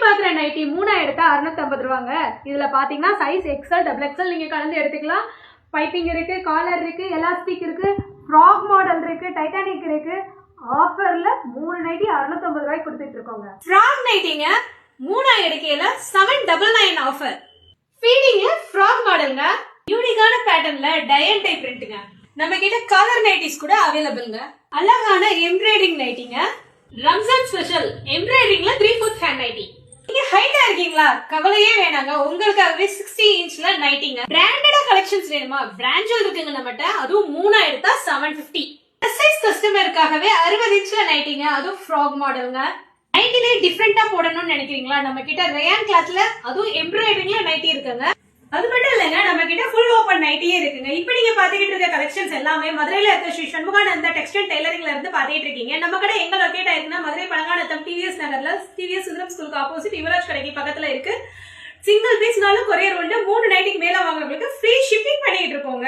பாக்குற நைட்டி 3 எடுத்தா 650 ரூபாங்க. இதுல பாத்தீங்கன்னா சைஸ் எக்ஸ்எல் டபுள் எக்ஸ்எல் நீங்க கலந்து எடுத்துக்கலாம். பைப்பிங் இருக்கு, காலர் இருக்கு, எலாஸ்டிக் இருக்கு, ஃப்ராக் மாடல் இருக்கு, டைட்டானிக் இருக்கு. ஆஃபர்ல 3 நைட்டி 650 ரூபாய்க்கு கொடுத்துட்டு இருக்கோங்க. ஃப்ராக் நைட்டிங்க 3 எடுக்கையில 799 ஆஃபர். ஃபீடிங்ல ஃப்ராக் மாடல்ங்க, யூனிக்கான பேட்டர்ன்ல டயல் டைப் பிரிண்ட்ங்க. நம்ம கிட்ட கலர் நைட்டிஸ் கூட அவைலபிள்ங்க. அழகான எம்ப்ராய்டிங் நைட்டிங்க. ரம்ஜான் ஸ்பெஷல் எம்ப்ராய்டிங்ல 3/4 ஹேண்ட் நைட்டி. நீங்க ஹைட்டா இருக்கீங்களா? கவலையே வேணாங்க, உங்களுக்காகவே 60 இன்ச்ல நைட்டிங்க. பிராண்டடா கலெக்ஷன்ஸ் வேணுமா? பிராண்டல் இருக்குங்க நம்மகிட்ட. அதுவும் 3 எடுத்தா 750. சைஸ் கஸ்டமருக்காகவே 60 இன்ச்ல நைட்டிங்க, அதுவும் ஃப்ராக் மாடல்ங்க. நைட்டிலே டிஃபரெண்டா போடணும்னு நினைக்கிறீங்களா? நம்ம கிட்ட ரயான் கிளாத்ல அதுவும் எம்ப்ராய்டிங்ல நைட்டி இருக்குங்க. அது மட்டும் இல்லங்க, நம்ம கிட்ட ஃபுல் ஓபன் நைட்டியே இருக்குங்க. இப்போ நீங்க பாத்துக்கிட்டு இருக்க கலெக்ஷன்ஸ் எல்லாமே மதுரையில இருக்க ஸ்ரீ சண்முகானந்தா டெக்ஸ்டைல் டெய்லரிங்ல இருந்து பாத்துக்கிட்டு இருக்கீங்க. நம்ம கடை எங்க லொகேட் ஆயிருக்குன்னா மதுரை பழங்கானத்தம் டிவிஎஸ் நகர்ல டிவிஎஸ் சுந்தரம் ஸ்கூலுக்கு ஆப்போசிட் யுவராஜ் கடைக்கு பக்கத்துல இருக்கு. சிங்கிள் பீஸ்னாலும் கொரியர் உண்டு. 3 நைட்டிக்கு மேல வாங்குறவங்களுக்கு ஃப்ரீ ஷிப்பிங் பண்ணிட்டு இருக்கோங்க.